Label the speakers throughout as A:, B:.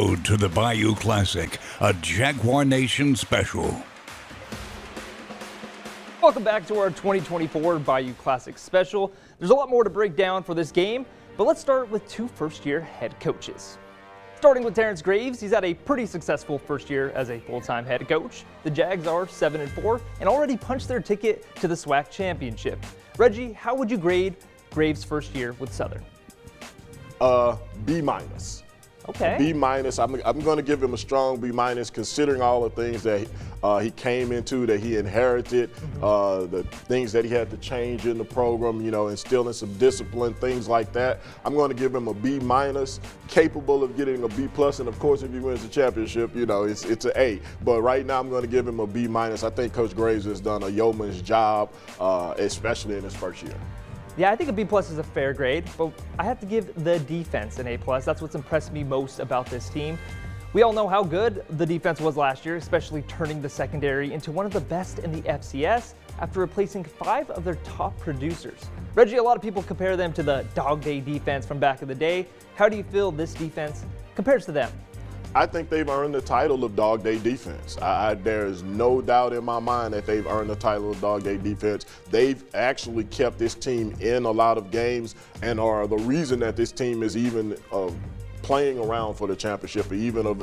A: road to the Bayou Classic, a Jaguar Nation special.
B: Welcome back to our 2024 Bayou Classic special. There's a lot more to break down for this game, but let's start with two first-year head coaches. Starting with Terrence Graves, he's had a pretty successful first year as a full-time head coach. The Jags are 7-4 and already punched their ticket to the SWAC championship. Reggie, how would you grade Graves' first year with Southern?
C: B-.
B: Okay.
C: B-. I'm going to give him a strong B- considering all the things that he came into, that he inherited, the things that he had to change in the program, instilling some discipline, things like that. I'm going to give him a B-, capable of getting a B+, and of course, if he wins the championship, it's an A. But right now, I'm going to give him a B-. I think Coach Graves has done a yeoman's job, especially in his first year.
B: Yeah, I think a B+ is a fair grade, but I have to give the defense an A+. That's what's impressed me most about this team. We all know how good the defense was last year, especially turning the secondary into one of the best in the FCS after replacing 5 of their top producers. Reggie, a lot of people compare them to the Dog Day defense from back in the day. How do you feel this defense compares to them?
C: I think they've earned the title of Dog Day defense. There is no doubt in my mind that they've earned the title of Dog Day defense. They've actually kept this team in a lot of games and are the reason that this team is even playing around for the championship, even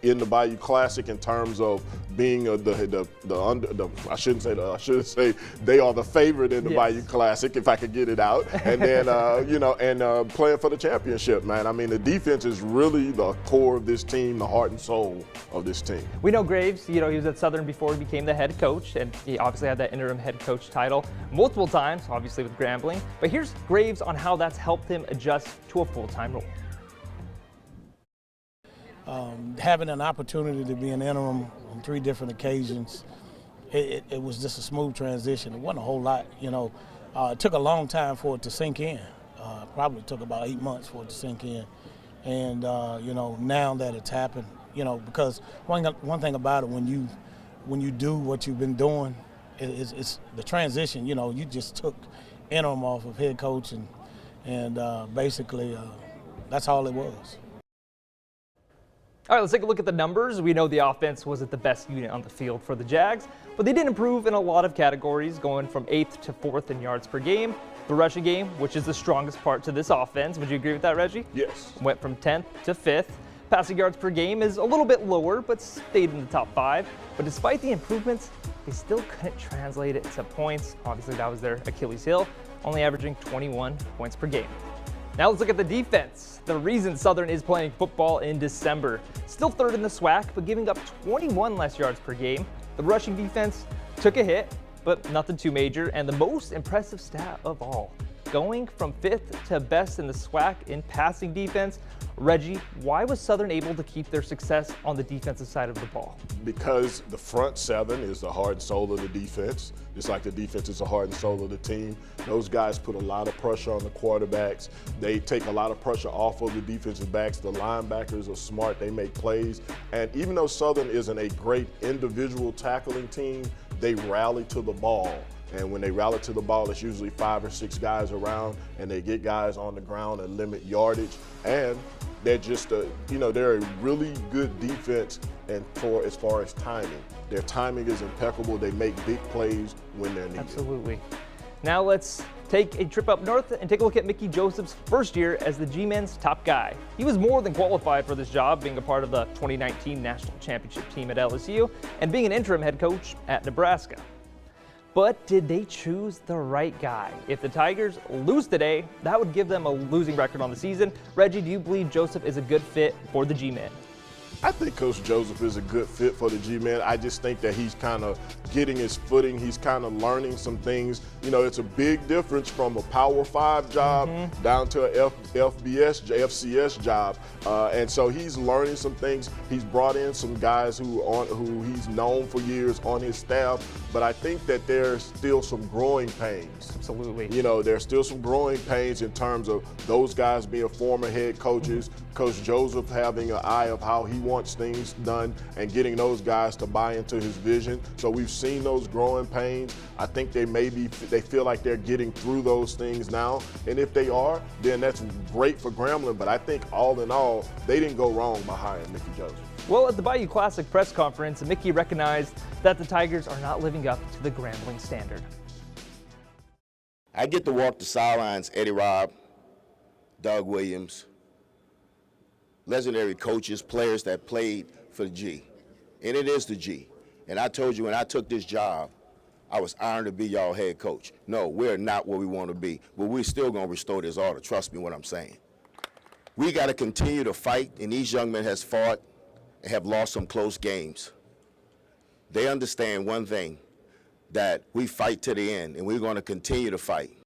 C: in the Bayou Classic in terms of being I should say they are the favorite in the Bayou Classic, if I could get it out, and then playing for the championship, man. I mean, the defense is really the core of this team, the heart and soul of this team.
B: We know Graves, he was at Southern before he became the head coach, and he obviously had that interim head coach title multiple times, obviously with Grambling. But here's Graves on how that's helped him adjust to a full-time role.
D: Having an opportunity to be an interim on 3 different occasions, it was just a smooth transition. It wasn't a whole lot, It took a long time for it to sink in. Probably took about 8 months for it to sink in. And, now that it's happened, because one thing about it, when you do what you've been doing, it's the transition, you just took interim off of head coach and basically that's all it was.
B: All right, let's take a look at the numbers. We know the offense wasn't the best unit on the field for the Jags, but they did improve in a lot of categories, going from 8th to 4th in yards per game. The rushing game, which is the strongest part to this offense. Would you agree with that, Reggie?
C: Yes.
B: Went from 10th to 5th. Passing yards per game is a little bit lower, but stayed in the top 5. But despite the improvements, they still couldn't translate it to points. Obviously, that was their Achilles heel, only averaging 21 points per game. Now let's look at the defense. The reason Southern is playing football in December. Still 3rd in the SWAC, but giving up 21 less yards per game. The rushing defense took a hit, but nothing too major. And the most impressive stat of all, going from 5th to best in the SWAC in passing defense. Reggie, why was Southern able to keep their success on the defensive side of the ball?
C: Because the front 7 is the heart and soul of the defense, just like the defense is the heart and soul of the team. Those guys put a lot of pressure on the quarterbacks. They take a lot of pressure off of the defensive backs. The linebackers are smart. They make plays. And even though Southern isn't a great individual tackling team, they rally to the ball. And when they rally to the ball, it's usually 5 or 6 guys around, and they get guys on the ground and limit yardage. And they're just they're a really good defense. And as far as timing, their timing is impeccable. They make big plays when they're needed.
B: Absolutely. Now let's take a trip up north and take a look at Mickey Joseph's first year as the G-Men's top guy. He was more than qualified for this job, being a part of the 2019 National Championship team at LSU and being an interim head coach at Nebraska. But did they choose the right guy? If the Tigers lose today, that would give them a losing record on the season. Reggie, do you believe Joseph is a good fit for the G-Men?
C: I think Coach Joseph is a good fit for the G-Men. I just think that he's kind of getting his footing. He's kind of learning some things. It's a big difference from a Power 5 job down to a FCS job. And so he's learning some things. He's brought in some guys who he's known for years on his staff. But I think that there's still some growing pains.
B: Absolutely.
C: There's still some growing pains in terms of those guys being former head coaches, Coach Joseph having an eye of how he wants things done and getting those guys to buy into his vision. So we've seen those growing pains. I think they feel like they're getting through those things now. And if they are, then that's great for Grambling. But I think all in all, they didn't go wrong by hiring Mickey Joseph.
B: Well, at the Bayou Classic press conference, Mickey recognized that the Tigers are not living up to the Grambling standard.
E: I get to walk the sidelines, Eddie Robb, Doug Williams, legendary coaches, players that played for the G. And it is the G. And I told you when I took this job, I was honored to be y'all head coach. No, we're not where we want to be, but we're still going to restore this order. Trust me what I'm saying. We got to continue to fight, and these young men has fought and have lost some close games. They understand one thing, that we fight to the end, and we're going to continue to fight.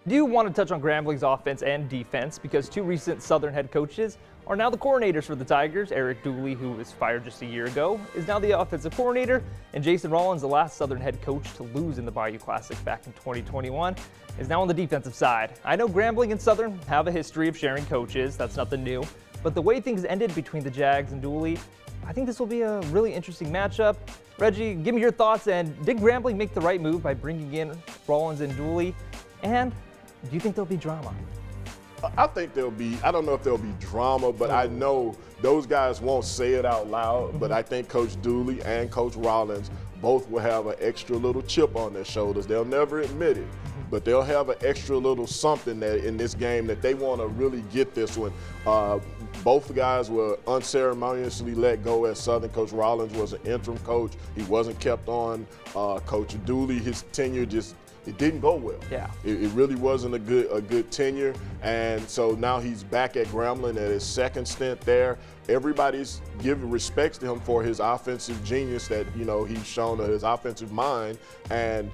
B: Do you want to touch on Grambling's offense and defense because two recent Southern head coaches are now the coordinators for the Tigers. Eric Dooley, who was fired just a year ago, is now the offensive coordinator, and Jason Rollins, the last Southern head coach to lose in the Bayou Classic back in 2021, is now on the defensive side. I know Grambling and Southern have a history of sharing coaches. That's nothing new, but the way things ended between the Jags and Dooley, I think this will be a really interesting matchup. Reggie, give me your thoughts, and did Grambling make the right move by bringing in Rollins and Dooley? And do you think there'll be drama?
C: I think there'll be, I don't know if there'll be drama, but I know those guys won't say it out loud, but I think Coach Dooley and Coach Rollins both will have an extra little chip on their shoulders. They'll never admit it, but they'll have an extra little something that in this game that they want to really get this one. Both guys were unceremoniously let go at Southern. Coach Rollins was an interim coach. He wasn't kept on. Coach Dooley, his tenure it didn't go well.
B: Yeah.
C: It really wasn't a good tenure, and so now he's back at Grambling at his second stint there. Everybody's giving respects to him for his offensive genius that he's shown, his offensive mind, and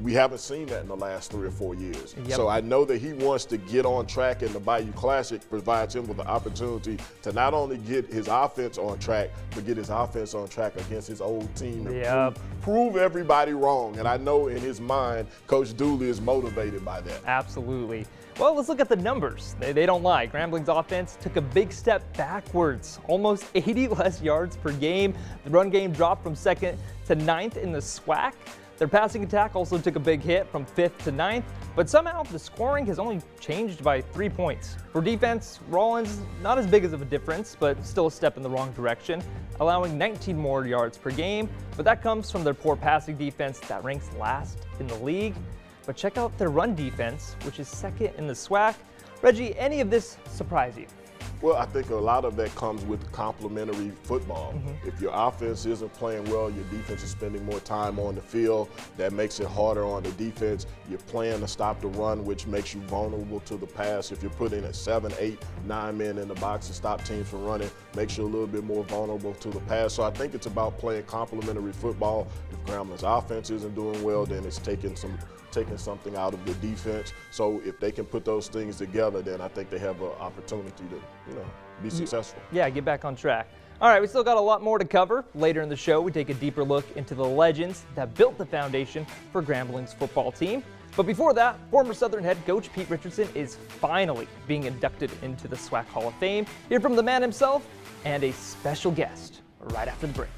C: we haven't seen that in the last 3 or 4 years.
B: Yep.
C: So I know that he wants to get on track, and the Bayou Classic provides him with the opportunity to not only get his offense on track, but get his offense on track against his old team and prove everybody wrong. And I know in his mind, Coach Dooley is motivated by that.
B: Absolutely. Well, let's look at the numbers. They don't lie. Grambling's offense took a big step backwards, almost 80 less yards per game. The run game dropped from 2nd to 9th in the SWAC. Their passing attack also took a big hit from 5th to 9th, but somehow the scoring has only changed by 3 points. For defense, Rollins, not as big as of a difference, but still a step in the wrong direction, allowing 19 more yards per game, but that comes from their poor passing defense that ranks last in the league. But check out their run defense, which is 2nd in the SWAC. Reggie, any of this surprise you?
C: Well, I think a lot of that comes with complementary football. If your offense isn't playing well, your defense is spending more time on the field. That makes it harder on the defense. You're playing to stop the run, which makes you vulnerable to the pass. If you're putting at 7, 8, 9 men in the box to stop teams from running, makes you a little bit more vulnerable to the pass. So I think it's about playing complementary football. If Grambling's offense isn't doing well, then it's taking something out of the defense. So if they can put those things together, then I think they have an opportunity to, be successful.
B: Yeah, get back on track. All right, we still got a lot more to cover. Later in the show, we take a deeper look into the legends that built the foundation for Grambling's football team. But before that, former Southern head coach Pete Richardson is finally being inducted into the SWAC Hall of Fame. Hear from the man himself and a special guest right after the break.